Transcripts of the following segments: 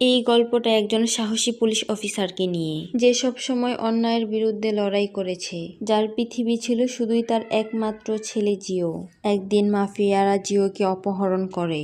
এই গল্পটা একজন সাহসী পুলিশ অফিসারকে নিয়ে, যে সব সময় অন্যায়ের বিরুদ্ধে লড়াই করেছে, যার পৃথিবী ছিল শুধুই তার একমাত্র ছেলে জিও। একদিন মাফিয়ারা জিওকে অপহরণ করে।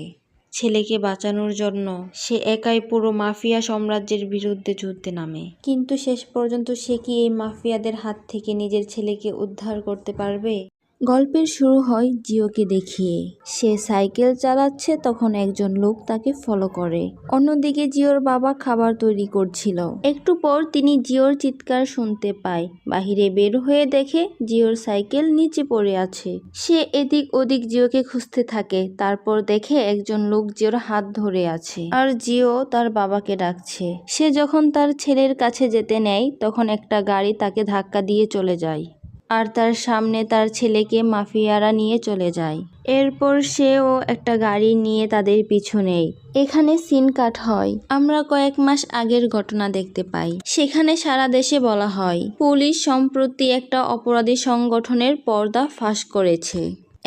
ছেলেকে বাঁচানোর জন্য সে একাই পুরো মাফিয়া সাম্রাজ্যের বিরুদ্ধে যুদ্ধে নামে। কিন্তু শেষ পর্যন্ত সে কি এই মাফিয়াদের হাত থেকে নিজের ছেলেকে উদ্ধার করতে পারবে? গল্পের শুরু হয় জিওকে দেখিয়ে। সে সাইকেল চালাচ্ছে, তখন একজন লোক তাকে ফলো করে। অন্যদিকে জিওর বাবা খাবার তৈরি করছিল। একটু পর তিনি জিওর চিৎকার শুনতে পায়। বাহিরে বের হয়ে দেখে জিওর সাইকেল নিচে পড়ে আছে। সে এদিক ওদিক জিওকে খুঁজতে থাকে। তারপর দেখে একজন লোক জিওর হাত ধরে আছে, আর জিও তার বাবাকে ডাকছে। সে যখন তার ছেলের কাছে যেতে নেয়, তখন একটা গাড়ি তাকে ধাক্কা দিয়ে চলে যায়, আর তার সামনে তার ছেলেকে মাফিয়ারা নিয়ে চলে যায়। এরপর সেও একটা গাড়ি নিয়ে তাদের পিছু নেয়। এখানে সিন কাট হয়। আমরা কয়েক মাস আগের ঘটনা দেখতে পাই। সেখানে সারা দেশে বলা হয় পুলিশ সম্প্রতি একটা অপরাধী সংগঠনের পর্দা ফাঁস করেছে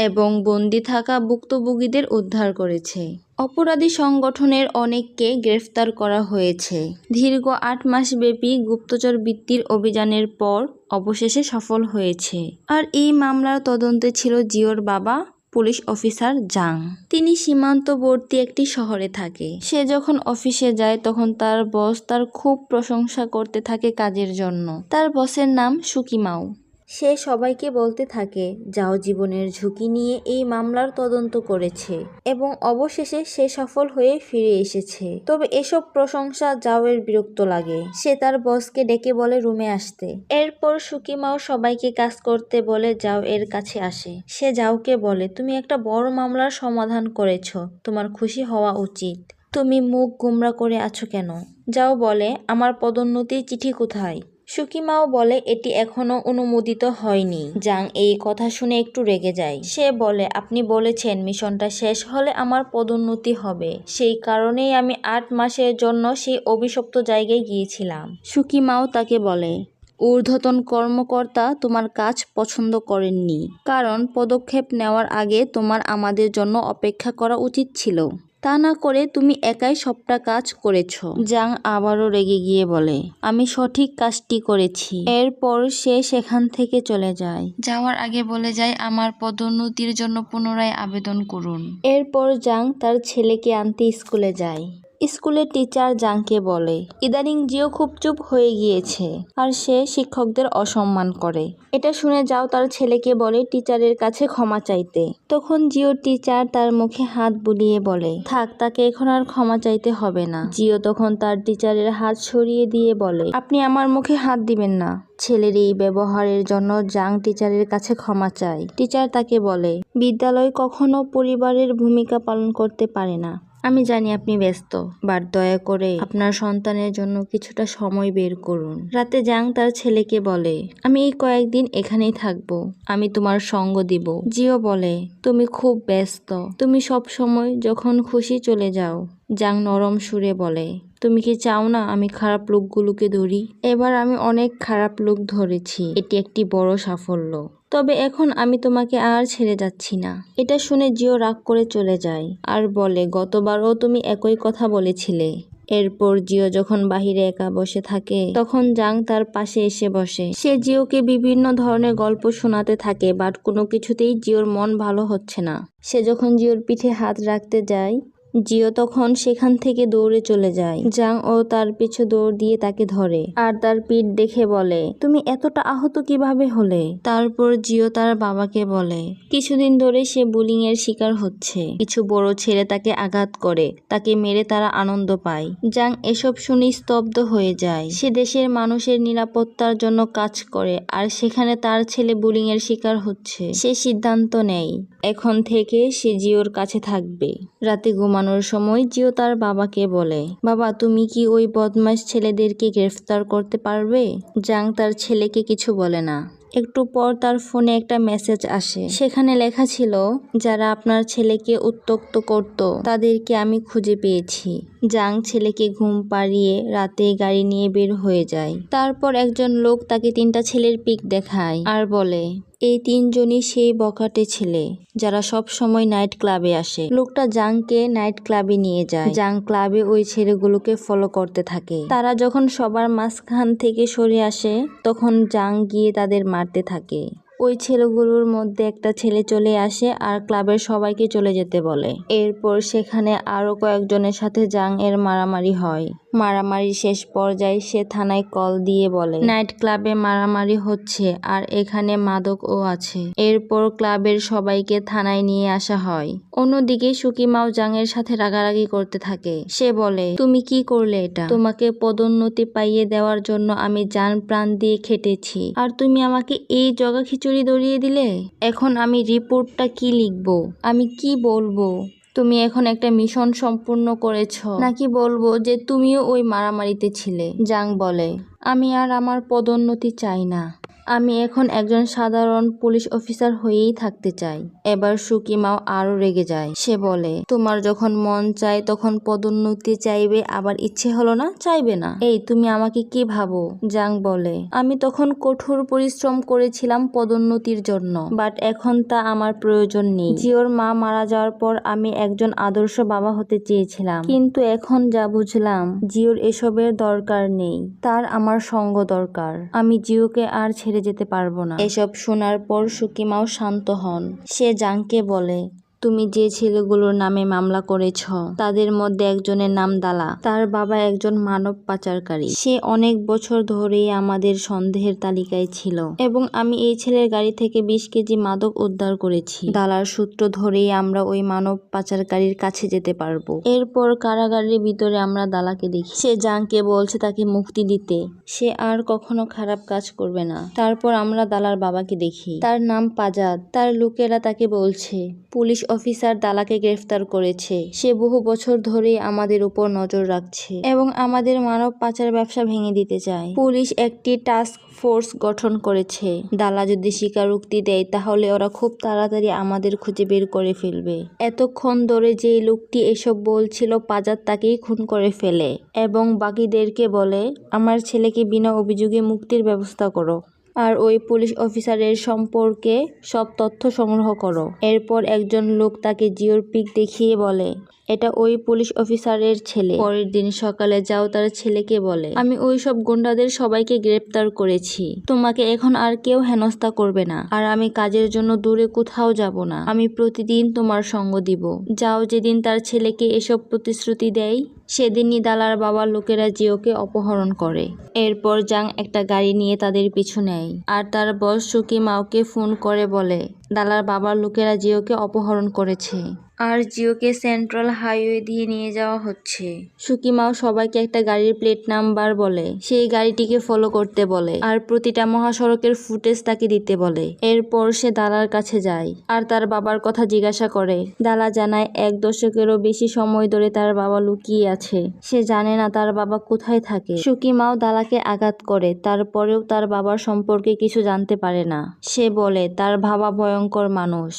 এবং বন্দি থাকা ভুক্তভোগীদের উদ্ধার করেছে। অপরাধী সংগঠনের অনেককে গ্রেফতার করা হয়েছে। দীর্ঘ 8 মাস ব্যাপী গুপ্তচর বৃত্তির অভিযানের পর অবশেষে সফল হয়েছে। আর এই মামলার তদন্তে ছিল জিওর বাবা, পুলিশ অফিসার জাং। তিনি সীমান্তবর্তী একটি শহরে থাকে। সে যখন অফিসে যায়, তখন তার বস তার খুব প্রশংসা করতে থাকে কাজের জন্য। তার বসের নাম সুকিমাও। সে সবাইকে বলতে থাকে যাও জীবনের ঝুঁকি নিয়ে এই মামলার তদন্ত করেছে এবং অবশেষে সে সফল হয়ে ফিরে এসেছে। তবে এসব প্রশংসা জাওয়ের বিরক্ত লাগে। সে তার বসকে ডেকে বলে রুমে আসতে। এরপর সুকিমাও সবাইকে কাজ করতে বলে জাও এর কাছে আসে। সে জাওকে বলে, তুমি একটা বড় মামলার সমাধান করেছ, তোমার খুশি হওয়া উচিত। তুমি মুখ গোমড়া করে আছো কেন? জাও বলে, আমার পদোন্নতির চিঠি কোথায়? সুকিমাও বলে, এটি এখনো অনুমোদিত হয়নি। জাং এই কথা শুনে একটু রেগে যায়। সে বলে, আপনি বলেছেন মিশনটা শেষ হলে আমার পদোন্নতি হবে। সেই কারণেই আমি 8 মাসের জন্য সেই অভিশপ্ত জায়গায় গিয়েছিলাম। সুকিমাও তাকে বলে, ঊর্ধ্বতন কর্মকর্তা তোমার কাজ পছন্দ করেননি, কারণ পদক্ষেপ নেওয়ার আগে তোমার আমাদের জন্য অপেক্ষা করা উচিত ছিল। তা না করে তুমি একাই সবটা কাজ করেছ। জাং আবারও রেগে গিয়ে বলে, আমি সঠিক কাজটি করেছি। এরপর সে সেখান থেকে চলে যায়। যাওয়ার আগে বলে যায়, আমার পদোন্নতির জন্য পুনরায় আবেদন করুন। এরপর জাং তার ছেলেকে আনতে স্কুলে যায়। স্কুলের টিচার জাংকে বলে, ইদানিং জিও খুব চুপ হয়ে গিয়েছে আর সে শিক্ষকদের অসম্মান করে। এটা শুনে যাও তার ছেলেকে বলে টিচারের কাছে ক্ষমা চাইতে। তখন জিও টিচার তার মুখে হাত বুলিয়ে বলে, থাক, তাকে এখন আর ক্ষমা চাইতে হবে না। জিও তখন তার টিচারের হাত সরিয়ে দিয়ে বলে, আপনি আমার মুখে হাত দিবেন না। ছেলের এই ব্যবহারের জন্য জাং টিচারের কাছে ক্ষমা চায়। টিচার তাকে বলে, বিদ্যালয় কখনো পরিবারের ভূমিকা পালন করতে পারে না। আমি জানি আপনি ব্যস্ত, বাট দয়া করে আপনার সন্তানের জন্য কিছুটা সময় বের করুন। রাতে জাং তার ছেলেকে বলে, আমি এই কয়েকদিন এখানেই থাকবো, আমি তোমার সঙ্গ দিব। জিও বলে, তুমি খুব ব্যস্ত, তুমি সব সময় যখন খুশি চলে যাও। জাং নরম সুরে বলে, তুমি কি চাও না আমি খারাপ লোকগুলোকে ধরি? এবার আমি অনেক খারাপ লোক ধরেছি, এটি একটি বড় সাফল্য। তবে এখন আমি তোমাকে আর ছেড়ে যাচ্ছি না। এটা শুনে জিও রাগ করে চলে যায় আর বলে, গতবারও তুমি একই কথা বলেছিলে। এরপর জিও যখন বাহিরে একা বসে থাকে, তখন জাং তার পাশে এসে বসে। সে জিওকে বিভিন্ন ধরনের গল্প শোনাতে থাকে, বাট কোনো কিছুতেই জিওর মন ভালো হচ্ছে না। সে যখন জিওর পিঠে হাত রাখতে যায়, জিও তখন সেখান থেকে দৌড়ে চলে যায়। জাং ও তার পিছু দৌড় দিয়ে তাকে ধরে আর তার পিঠ দেখে বলে, তুমি এতটা আহত কিভাবে হলে? তারপর জিও তার বাবাকে বলে, কিছুদিন ধরে সে বুলিং এর শিকার হচ্ছে। কিছু বড় ছেলে তাকে আঘাত করে, তাকে মেরে তারা আনন্দ পায়। জাং এসব শুনে স্তব্ধ হয়ে যায়। সে দেশের মানুষের নিরাপত্তার জন্য কাজ করে, আর সেখানে তার ছেলে বুলিং এর শিকার হচ্ছে। সে সিদ্ধান্ত নেয় এখন থেকে সে জিওর কাছে থাকবে। রাতে ঘুমানোর সময় জিও তার বাবাকে বলে, বাবা, তুমি কি ওই বদমাশ ছেলেদেরকে গ্রেফতার করতে পারবে? জাং তার ছেলেকে কিছু বলে না। একটু পর তার ফোনে একটা মেসেজ আসে। সেখানে লেখা ছিল, যারা আপনার ছেলেকে উত্ত্যক্ত করত তাদেরকে আমি খুঁজে পেয়েছি। জাং ছেলেকে ঘুম পাড়িয়ে রাতে গাড়ি নিয়ে বের হয়ে যায়। তারপর একজন লোক তাকে 3টা ছেলের পিক দেখায় আর বলে, এই 3জনই সেই বখাটে ছেলে যারা সব সময় নাইট ক্লাবে আসে। লোকটা জাংকে নাইট ক্লাবে নিয়ে যায়। জাং ক্লাবে ওই ছেলেগুলোকে ফলো করতে থাকে। তারা যখন সবার মাঝখান থেকে সরে আসে তখন জাং গিয়ে তাদের মারতে থাকে। ওই ছেলেগুলোর মধ্যে একটা ছেলে চলে আসে আর ক্লাবের সবাইকে চলে যেতে বলে। এরপর সেখানে আরো কয়েকজনের সাথে জাং এর মারামারি হয়। মারামারি শেষ পর্যায়ে সে থানায় কল দিয়ে বলে, নাইট ক্লাবে মারামারি হচ্ছে আর এখানে মাদকও আছে। এরপর ক্লাবের সবাইকে থানায় নিয়ে আসা হয়। অন্যদিকে সুকিমাও জাং এর সাথে রাগারাগি করতে থাকে। সে বলে, তুমি কি করলে এটা? তোমাকে পদোন্নতি পাইয়ে দেওয়ার জন্য আমি জান প্রাণ দিয়ে খেটেছি আর তুমি আমাকে এই জগা খিচুড়ি ধরিয়ে দিলে। এখন আমি রিপোর্টটা কি লিখবো? আমি কি বলবো? তুমি এখন একটা মিশন সম্পূর্ণ করেছো নাকি বলবো যে তুমিও ওই মারামারিতে ছিলে? জাং বলে, আমি আর আমার পদোন্নতি চাই না। আমি এখন একজন সাধারণ পুলিশ অফিসার হয়েই থাকতে চাই। এবার সুকিমাও আরো রেগে যায়। সে বলে, তোমার যখন মন চায় তখন পদোন্নতি চাইবে, আবার ইচ্ছে হলো না চাইবে না। এই তুমি আমাকে কি ভাবো? জাং বলে, আমি তখন কঠোর পরিশ্রম করেছিলাম পদোন্নতির জন্য, বাট এখন তা আমার প্রয়োজন নেই। জিওর মা মারা যাওয়ার পর আমি একজন আদর্শ বাবা হতে চেয়েছিলাম, কিন্তু এখন যা বুঝলাম জিওর এসবের দরকার নেই। তার আমার সঙ্গ দরকার। আমি জিওকে আর ছেড়ে যেতে পারবো না। এসব শোনার পর সুকিমাও শান্ত হন। সে জাংকে বলে, তুমি যে ছেলেগুলোর নামে মামলা করেছ তাদের মধ্যে একজনের নাম দালা। তার বাবা একজন মানব পাচারকারী। সে অনেক বছর ধরেই আমাদের সন্দেহের তালিকায় ছিল এবং আমি এই ছেলের গাড়ি থেকে 20 কেজি মাদক উদ্ধার করেছি। দালার সূত্র ধরেই আমরা ওই মানব পাচারকারীর কাছে যেতে পারবো। এরপর কারাগারের ভিতরে আমরা দালাকে দেখি। সে জাংকে বলছে তাকে মুক্তি দিতে। সে আর কখনো খারাপ কাজ করবে না। তারপর আমরা দালার বাবাকে দেখি। তার নাম পাজাদ। তার লোকেরা তাকে বলছে পুলিশ অফিসার দালাকে গ্রেফতার করেছে। সে বহু বছর ধরেই আমাদের উপর নজর রাখছে এবং আমাদের মানব পাচার ব্যবসা ভেঙে দিতে চায়। পুলিশ একটি টাস্ক ফোর্স গঠন করেছে। দালা যদি স্বীকারোক্তি দেয় তাহলে ওরা খুব তাড়াতাড়ি আমাদের খুঁজে বের করে ফেলবে। এতক্ষণ ধরে যে লোকটি এসব বলছিল পাজাদ তাকেই খুন করে ফেলে এবং বাকিদেরকে বলে, আমার ছেলেকে বিনা অভিযোগে মুক্তির ব্যবস্থা করো আর ওই পুলিশ অফিসারের সম্পর্কে সব তথ্য সংগ্রহ করো। এরপর একজন লোক তাকে জিওর পিক দেখিয়ে বলে, এটা ওই পুলিশ অফিসারের ছেলে। পরের দিন সকালে যাও তার ছেলেকে বলে, আমি ওই সব গুন্ডাদের সবাইকে গ্রেপ্তার করেছি। তোমাকে এখন আর কেউ হেনস্থা করবে না আর আমি কাজের জন্য দূরে কোথাও যাব না। আমি প্রতিদিন তোমার সঙ্গ দিব। যাও। যেদিন তার ছেলেকে এসব প্রতিশ্রুতি দেয় সেদিনই দালার বাবার লোকেরা জিওকে অপহরণ করে। এরপর জাং একটা গাড়ি নিয়ে তাদের পিছু নেয় আর তার বস সুকিমাওকে ফোন করে বলে, দালার বাবার লোকেরা জিওকে অপহরণ করেছে আর জিওকে সেন্ট্রাল হাইওয়ে দিয়ে নিয়ে যাওয়া হচ্ছে। সুকিমাও সবাইকে একটা গাড়ির প্লেট নাম্বার বলে সেই গাড়িটিকে ফলো করতে বলে আর প্রতিটা মহাসড়কের ফুটেজ তাকে দিতে বলে। এরপর সে দালার কাছে যায় আর তার বাবার কথা জিজ্ঞাসা করে। দালা জানায় 1 দশকেরও বেশি সময় ধরে তার বাবা লুকিয়ে আছে। সে জানে না তার বাবা কোথায় থাকে। সুকিমাও দালাকে আঘাত করে, তারপরেও তার বাবার সম্পর্কে কিছু জানতে পারে না। সে বলে তার বাবা ভয়ঙ্কর মানুষ,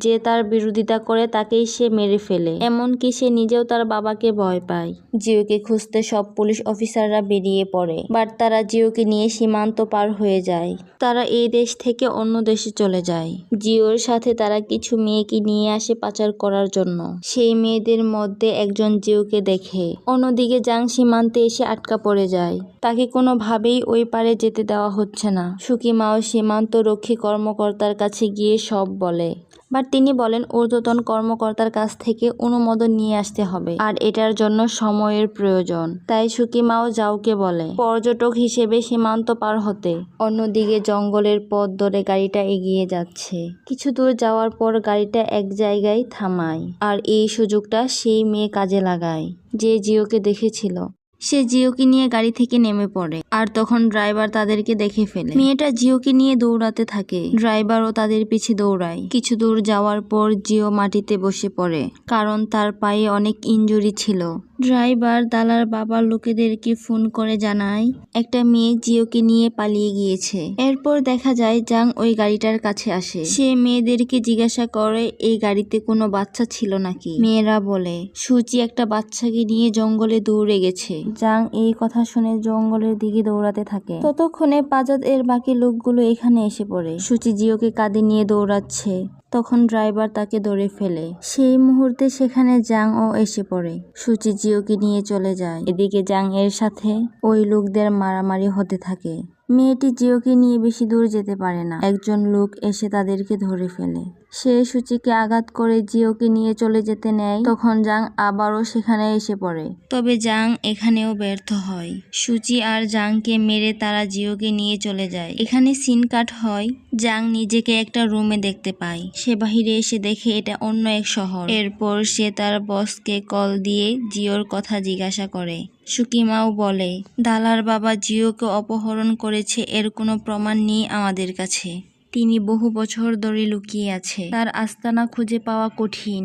যে তার বিরোধিতা করে তাকেই সে মেরে ফেলে। এমনকি সে নিজেও তার বাবাকে ভয় পায়। জিওকে খুঁজতে সব পুলিশ অফিসাররা বেরিয়ে পড়ে, বাট তারা জিওকে নিয়ে সীমান্ত পার হয়ে যায়। তারা এই দেশ থেকে অন্য দেশে চলে যায়। জিওর সাথে তারা কিছু মেয়েকে নিয়ে আসে পাচার করার জন্য। সেই মেয়েদের মধ্যে একজন জিওকে দেখে। অন্যদিকে জাং সীমান্তে এসে আটকা পড়ে যায়। তাকে কোনোভাবেই ওই পারে যেতে দেওয়া হচ্ছে না। সুকিমাও সীমান্ত রক্ষী কর্মকর্তার কাছে গিয়ে সব বলে, বাট তিনি বলেন ঊর্ধ্বতন কর্মকর্তার কাছ থেকে অনুমোদন নিয়ে আসতে হবে আর এটার জন্য সময়ের প্রয়োজন। তাই সুকিমাও জাওকে বলে পর্যটক হিসেবে সীমান্ত পার হতে। অন্যদিকে জঙ্গলের পথ ধরে গাড়িটা এগিয়ে যাচ্ছে। কিছু দূর যাওয়ার পর গাড়িটা এক জায়গায় থামায় আর এই সুযোগটা সেই মেয়ে কাজে লাগায় যে জিওকে দেখেছিল। সে জিওকে নিয়ে গাড়ি থেকে নেমে পড়ে আর তখন ড্রাইভার তাদেরকে দেখে ফেলে। মেয়েটা জিওকে নিয়ে দৌড়াতে থাকে। ড্রাইভারও তাদের পিছে দৌড়ায়। কিছু দূর যাওয়ার পর জিও মাটিতে বসে পড়ে কারণ তার পায়ে অনেক ইনজুরি ছিল। ড্রাইভার দালার বাবার লোকেদেরকে ফোন করে জানায় একটা মেয়ে জিওকে নিয়ে পালিয়ে গিয়েছে। এরপর দেখা যায় জাং ওই গাড়িটার কাছে আসে। সে মেয়েদেরকে জিজ্ঞাসা করে এই গাড়িতে কোনো বাচ্চা ছিল নাকি। মেয়েরা বলে সুচি একটা বাচ্চাকে নিয়ে জঙ্গলে দৌড়ে গেছে। জাং এই কথা শুনে জঙ্গলের দিকে দৌড়াতে থাকে। ততক্ষণে পাজাদ এর বাকি লোকগুলো এখানে এসে পড়ে। সুচি জিওকে কাঁধে নিয়ে দৌড়াচ্ছে। তখন ড্রাইভার তাকে ধরে ফেলে। সেই মুহূর্তে সেখানে জাং ও এসে পড়ে। সুচি জিওকে নিয়ে চলে যায়। এদিকে জাং এর সাথে ওই লোকদের মারামারি হতে থাকে। মেয়েটি জিওকে নিয়ে বেশি দূর যেতে পারে না। একজন লোক এসে তাদেরকে ধরে ফেলে। সে সুচিকে আঘাত করে জিওকে নিয়ে চলে যেতে নেয়। তখন জাং আবারও সেখানে এসে পড়ে। তবে জাং এখানেও ব্যর্থ হয়। সুচি আর জাংকে মেরে তারা জিওকে নিয়ে চলে যায়। এখানে সিন কাট হয়। জাং নিজেকে একটা রুমে দেখতে পায়। সে বাহিরে এসে দেখে এটা অন্য এক শহর। এরপর সে তার বসকে কল দিয়ে জিওর কথা জিজ্ঞাসা করে। সুকিমাও বলে দালার বাবা জিওকে অপহরণ করেছে, এর কোনো প্রমাণ নেই আমাদের কাছে। তিনি বহু বছর ধরে লুকিয়ে আছে। তার আস্তানা খুঁজে পাওয়া কঠিন।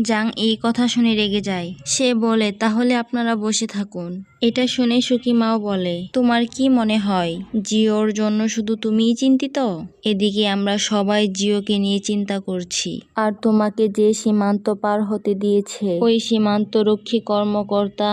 জাং এই কথা শুনে রেগে যায়। সে বলে তাহলে আপনারা বসে থাকুন। এটা শুনে সুকিমাও বলে তোমার কি মনে হয় জিওর জন্য শুধু তুমিই চিন্তিত? এদিকে আমরা সবাই জিওকে নিয়ে চিন্তা করছি। আর তোমাকে যে সীমান্ত পার হতে দিয়েছে ওই সীমান্তরক্ষী কর্মকর্তা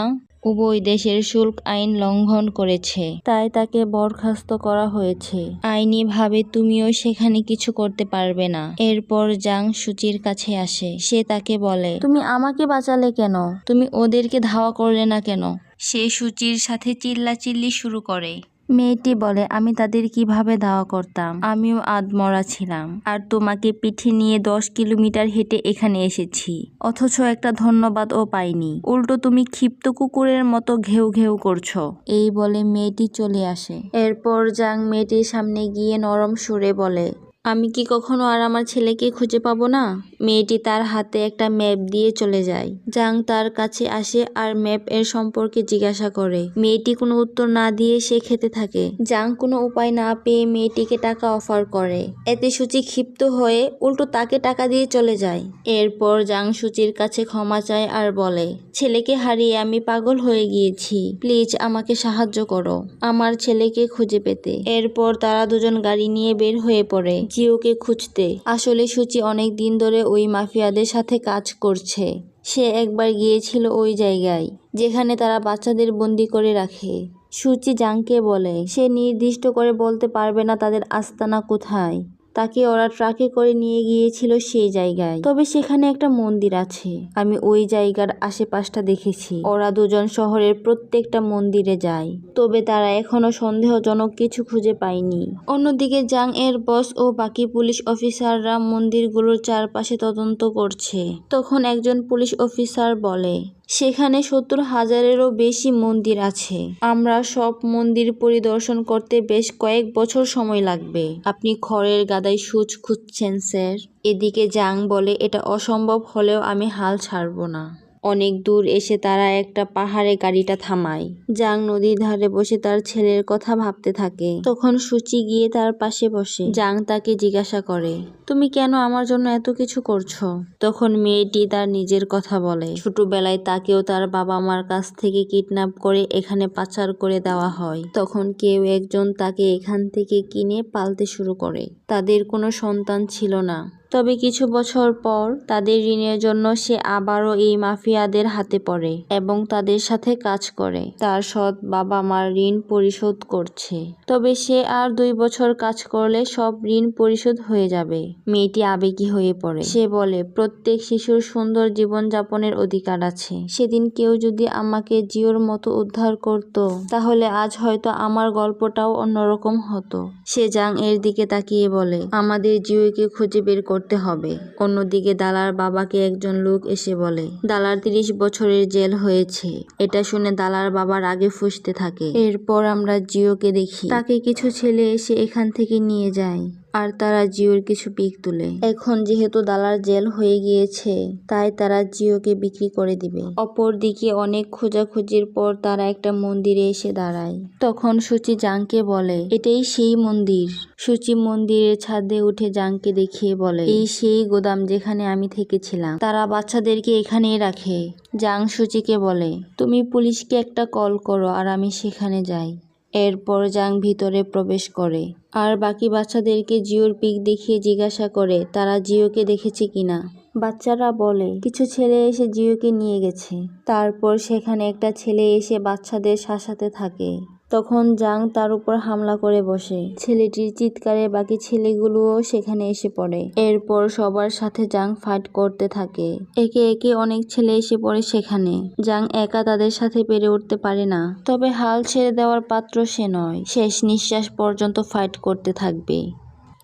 উভয় দেশের শুল্ক আইন লঙ্ঘন করেছে, তাই তাকে বরখাস্ত করা হয়েছে। আইনিভাবে তুমিও সেখানে কিছু করতে পারবে না। এরপর জাং সুচির কাছে আসে। সে তাকে বলে তুমি আমাকে বাঁচালে কেন? তুমি ওদেরকে ধাওয়া করলে না কেন? সে সুচির সাথে চিল্লাচিল্লি শুরু করে। মেয়েটি বলে আমি তাদের কিভাবে ধাওয়া করতাম, আমিও আধমরা ছিলাম। আর তোমাকে পিঠে নিয়ে 10 কিলোমিটার হেঁটে এখানে এসেছি, অথচ একটা ধন্যবাদও পাইনি। উল্টো তুমি ক্ষিপ্ত কুকুরের মতো ঘেউ ঘেউ করছো। এই বলে মেয়েটি চলে আসে। এরপর জাং মেয়েটির সামনে গিয়ে নরম সুরে বলে আমি কি কখনো আর আমার ছেলেকে খুঁজে পাবো না? মেয়েটি তার হাতে একটা ম্যাপ দিয়ে চলে যায়। জাং তার কাছে আসে আর ম্যাপ এর সম্পর্কে জিজ্ঞাসা করে। মেয়েটি কোনো উত্তর না দিয়ে সে খেতে থাকে। জাং কোনো উপায় না পেয়ে মেয়েটিকে টাকা অফার করে। এতে সুচি ক্ষিপ্ত হয়ে উল্টো তাকে টাকা দিয়ে চলে যায়। এরপর জাং সুচির কাছে ক্ষমা চায় আর বলে ছেলেকে হারিয়ে আমি পাগল হয়ে গিয়েছি, প্লিজ আমাকে সাহায্য করো আমার ছেলেকে খুঁজে পেতে। এরপর তারা দুজন গাড়ি নিয়ে বের হয়ে পড়ে জিওকে খুঁজতে। আসলে সুচি অনেক দিন ধরে ওই মাফিয়াদের সাথে কাজ করছে। সে একবার গিয়েছিল ওই জায়গায় যেখানে তারা বাচ্চাদের বন্দি করে রাখে। সুচি জাংকে বলে সে নির্দিষ্ট করে বলতে পারবে না তাদের আস্তানা কোথায়। তাকে ওরা ট্রাকে করে নিয়ে গিয়েছিল সেই জায়গায়। তবে সেখানে একটা মন্দির আছে। আমি ওই জায়গার আশেপাশটা দেখেছি। ওরা দুজন শহরের প্রত্যেকটা মন্দিরে যায়, তবে তারা এখনো সন্দেহজনক কিছু খুঁজে পায়নি। অন্যদিকে জাং এর বস ও বাকি পুলিশ অফিসাররা মন্দিরগুলোর চারপাশে তদন্ত করছে। তখন একজন পুলিশ অফিসার বলে সেখানে 70,000-এরও বেশি মন্দির আছে। আমরা সব মন্দির পরিদর্শন করতে বেশ কয়েক বছর সময় লাগবে। আপনি খড়ের গাদায় সূচ খুঁজছেন স্যার? এদিকে জাং বলে এটা অসম্ভব হলেও আমি হাল ছাড়ব না। অনেক দূর এসে তারা একটা পাহাড়ে গাড়িটা থামায়। জাং নদীর ধারে বসে তার ছেলের কথা ভাবতে থাকে। তখন সুচি গিয়ে তার পাশে বসে। জাং তাকে জিজ্ঞাসা করে তুমি কেন আমার জন্য এত কিছু করছো? তখন মেয়েটি তার নিজের কথা বলে। ছোটবেলায় তাকেও তার বাবা মার কাছ থেকে কিডন্যাপ করে এখানে পাচার করে দেওয়া হয়। তখন কেউ একজন তাকে এখান থেকে কিনে পালতে শুরু করে। তাদের কোনো সন্তান ছিল না। তবে কিছু বছর পর তাদের ঋণের জন্য সে আবারও এই মাফিয়াদের হাতে পড়ে এবং তাদের সাথে কাজ করে। তার সৎ বাবা মার ঋণ পরিশোধ করছে। তবে সে আর 2 বছর কাজ করলে সব ঋণ পরিশোধ হয়ে যাবে। মেয়েটি আবেগী হয়ে পড়ে। সে বলে প্রত্যেক শিশুর সুন্দর জীবনযাপনের অধিকার আছে। সেদিন কেউ যদি আমাকে জিওর মতো উদ্ধার করত, তাহলে আজ হয়তো আমার গল্পটাও অন্যরকম হতো। সে জাং এর দিকে তাকিয়ে বলে আমাদের জিওকে খুঁজে বের করতে হবে। অন্যদিকে দালার বাবাকে একজন লোক এসে বলে দালার 30 বছরের জেল হয়েছে। এটা শুনে দালার বাবা রাগে ফুঁসতে থাকে। এরপর আমরা জিওকে দেখি। তাকে কিছু ছেলে এসে এখান থেকে নিয়ে যায়। আর তারা জিওর কিছু পিক তুলে। এখন যেহেতু দালার জেল হয়ে গিয়েছে তাই তারা জিওকে বিক্রি করে দিবে। অপরদিকে অনেক খোঁজাখুঁজির পর তারা একটা মন্দিরে এসে দাঁড়ায়। তখন সুচি জাংকে বলে এটাই সেই মন্দির। সুচি মন্দিরের ছাদে উঠে জাংকে দেখিয়ে বলে এই সেই গোদাম যেখানে আমি থেকেছিলাম। তারা বাচ্চাদেরকে এখানেই রাখে। জাং সুচিকে বলে তুমি পুলিশকে একটা কল করো আর আমি সেখানে যাই। এরপর জাং ভিতরে প্রবেশ করে আর বাকি বাচ্চাদেরকে জিওর পিক দেখিয়ে জিজ্ঞাসা করে তারা জিওকে দেখেছে কিনা। বাচ্চারা বলে কিছু ছেলে এসে জিওকে নিয়ে গেছে। তারপর সেখানে একটা ছেলে এসে বাচ্চাদের শাসাতে থাকে। তখন জাং তার উপর হামলা করে বসে। ছেলেটির চিৎকারে বাকি ছেলেগুলোও সেখানে এসে পড়ে। এরপর সবার সাথে জাং ফাইট করতে থাকে। একে একে অনেক ছেলে এসে পড়ে সেখানে। জাং একা তাদের সাথে পেরে উঠতে পারে না। তবে হাল ছেড়ে দেওয়ার পাত্র সে নয়। শেষ নিঃশ্বাস পর্যন্ত ফাইট করতে থাকবে।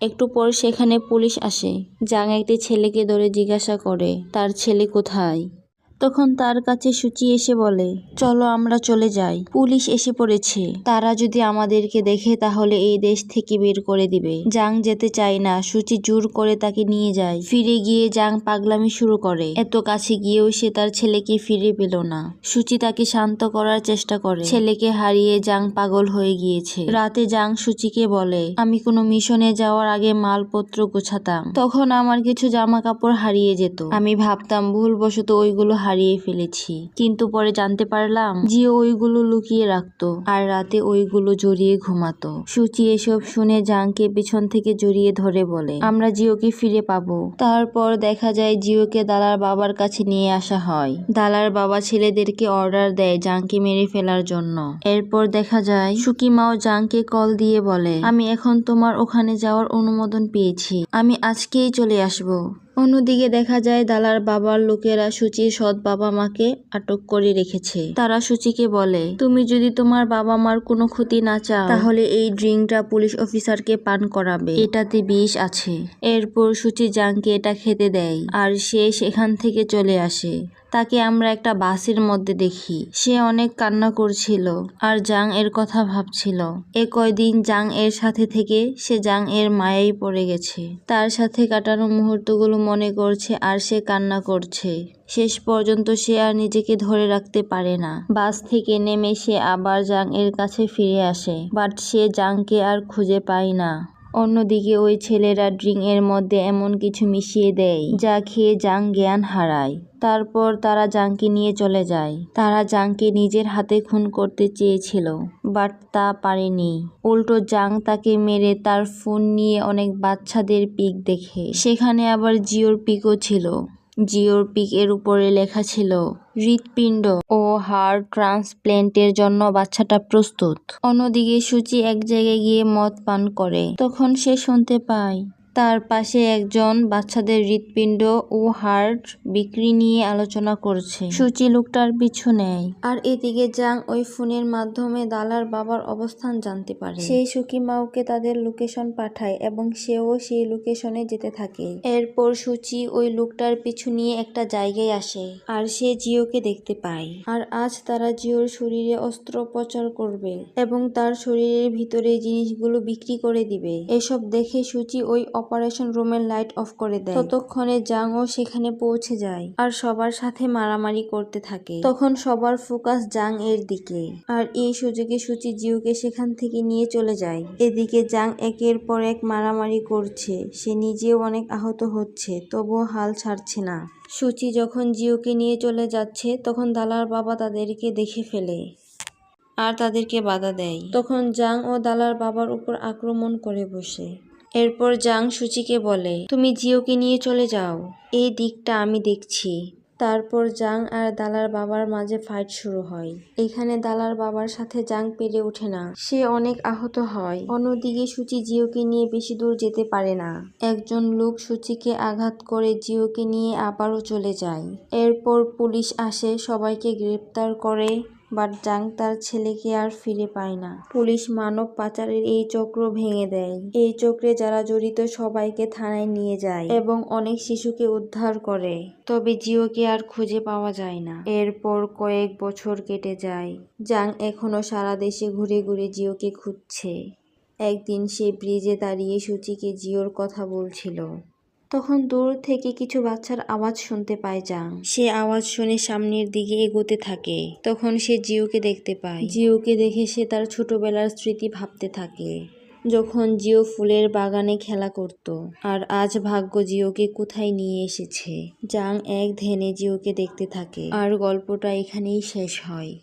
একটু পর সেখানে পুলিশ আসে। জাং একটি ছেলেকে ধরে জিজ্ঞাসা করে তার ছেলে কোথায়। তখন তার কাছে সুচি এসে বলে চলো আমরা চলে যাই, পুলিশ এসে পড়েছে। তারা যদি আমাদেরকে দেখে তাহলে এই দেশ থেকে বের করে দিবে। জাং যেতে চায় না। সুচি জোর করে তাকে নিয়ে যায়। ফিরে গিয়ে জাং পাগলামি শুরু করে। এত কাছে গিয়েও সে তার ছেলেকে ফিরে পেল না। সুচি তাকে শান্ত করার চেষ্টা করে। ছেলেকে হারিয়ে জাং পাগল হয়ে গিয়েছে। রাতে জাং সুচিকে বলে আমি কোনো মিশনে যাওয়ার আগে মালপত্র গোছাতাম। তখন আমার কিছু জামা কাপড় হারিয়ে যেত। আমি ভাবতাম ভুলবশত ওইগুলো হারিয়ে ফেলেছি, কিন্তু পরে জানতে পারলাম জিও ওইগুলো লুকিয়ে রাখতো আর রাতে ওইগুলো জড়িয়ে ঘুমাতো। সুচি এসব শুনে জাংকে পিছন থেকে জড়িয়ে ধরে বলে আমরা জিওকে ফিরে পাবো। তারপর দেখা যায় জিওকে দালার বাবার কাছে নিয়ে আসা হয়। দালার বাবা ছেলেদেরকে অর্ডার দেয় জাংকে মেরে ফেলার জন্য। এরপর দেখা যায় সুকিমাও জাংকে কল দিয়ে বলে আমি এখন তোমার ওখানে যাওয়ার অনুমোদন পেয়েছি, আমি আজকেই চলে আসবো। অন্যদিকে দেখা যায় দালার বাবার লোকেরা সুচির সৎ বাবা মাকে আটক করে রেখেছে। তারা সুচিকে বলে তুমি যদি তোমার বাবা মার কোনো ক্ষতি না চাও তাহলে এই ড্রিঙ্কটা পুলিশ অফিসারকে পান করাবে, এটাতে বিষ আছে। এরপর সুচি জাংকে এটা খেতে দেয় আর সে সেখান থেকে চলে আসে। তাকে আমরা একটা বাসের মধ্যে দেখি। সে অনেক কান্না করছিল আর জাং এর কথা ভাবছিল। এ কয়দিন জাং এর সাথে থেকে সে জাং এর মায়ায় পড়ে গেছে। তার সাথে কাটানো মুহূর্তগুলো মনে করছে আর সে কান্না করছে। শেষ পর্যন্ত সে আর নিজেকে ধরে রাখতে পারে না। বাস থেকে নেমে সে আবার জাং এর কাছে ফিরে আসে, বাট সে জাংকে আর খুঁজে পায় না। অন্যদিকে ওই ছেলেরা ড্রিঙ্ক এর মধ্যে এমন কিছু মিশিয়ে দেয় যা খেয়ে জাং জ্ঞান হারায়। তারপর তারা জাংকে নিয়ে চলে যায়। তারা জাংকে নিজের হাতে খুন করতে চেয়েছিল, বাট তা পারেনি। উল্টো জাং তাকে মেরে তার ফোন নিয়ে অনেক বাচ্চাদের পিক দেখে। সেখানে আবার জিওর পিকও ছিল। জিওর পিক এর উপরে লেখা ছিল হৃৎপিণ্ড ও হার্ট ট্রান্সপ্ল্যান্টের জন্য বাচ্চাটা প্রস্তুত। অন্যদিকে সুচি এক জায়গায় গিয়ে মদ পান করে। তখন সে শুনতে পায় তার পাশে একজন বাচ্চাদের হৃৎপিণ্ড ও হার্ট বিক্রি নিয়ে আলোচনা করছে। সুচি লোকটার পিছু নেয় আর এদিকে জাং ওই ফোনের মাধ্যমে দালার বাবার অবস্থান জানতে পারে। সেই সুকিমাওকে তাদের লোকেশন পাঠায় এবং সেও সেই লোকেশনে যেতে থাকে। এরপর সুচি ওই লোকটার পিছু নিয়ে একটা জায়গায় আসে আর সে জিওকে দেখতে পায়। আর আজ তারা জিওর শরীরে অস্ত্রোপচার করবে এবং তার শরীরের ভিতরে জিনিসগুলো বিক্রি করে দিবে। এসব দেখে সুচি ওই অপারেশন রুমের লাইট অফ করে দেয়। ততক্ষণে জাংও সেখানে পৌঁছে যায় আর সবার সাথে মারামারি করতে থাকে। তখন সবার ফোকাস জাং এর দিকে আর এই সুযোগে সুচি জিওকে সেখান থেকে নিয়ে চলে যায়। এদিকে জাং একের পর এক মারামারি করছে। সে নিজেও অনেক আহত হচ্ছে, তবুও হাল ছাড়ছে না। সুচি যখন জিওকে নিয়ে চলে যাচ্ছে তখন দালার বাবা তাদেরকে দেখে ফেলে আর তাদেরকে বাধা দেয়। তখন জাং ও দালার বাবার উপর আক্রমণ করে বসে। এরপর জাং সুচিকে বলে তুমি জিওকে নিয়ে চলে যাও, এই দিকটা আমি দেখছি। তারপর জাং আর দালার বাবার মাঝে ফাইট শুরু হয়। এখানে দালার বাবার সাথে জাং পেরে ওঠে না, সে অনেক আহত হয়। অন্যদিকে সুচি জিওকে নিয়ে বেশি দূর যেতে পারে না। একজন লোক সুচিকে আঘাত করে জিওকে নিয়ে আবারও চলে যায়। এরপর পুলিশ আসে, সবাইকে গ্রেপ্তার করে, বাট জাং তার ছেলেকে আর ফিরে পায় না। পুলিশ মানব পাচারের এই চক্র ভেঙে দেয়। এই চক্রে যারা জড়িত সবাইকে থানায় নিয়ে যায় এবং অনেক শিশুকে উদ্ধার করে। তবে জিওকে আর খুঁজে পাওয়া যায় না। এরপর কয়েক বছর কেটে যায়। জাং এখনো সারা দেশে ঘুরে ঘুরে জিওকে খুঁজছে। একদিন সে ব্রিজে দাঁড়িয়ে সূচিকে জিওর কথা বলছিল। তখন দূর থেকে কিছু বাচ্চার আওয়াজ শুনতে পায় জাং। সে আওয়াজ শুনে সামনের দিকে এগোতে থাকে। তখন সে জিওকে দেখতে পায়। জিওকে দেখে সে তার ছোটবেলার স্মৃতি ভাবতে থাকে, যখন জিও ফুলের বাগানে খেলা করত। আর আজ ভাগ্য জিওকে কোথায় নিয়ে এসেছে। জাং এক ধ্যানে জিওকে দেখতে থাকে। আর গল্পটা এখানেই শেষ হয়।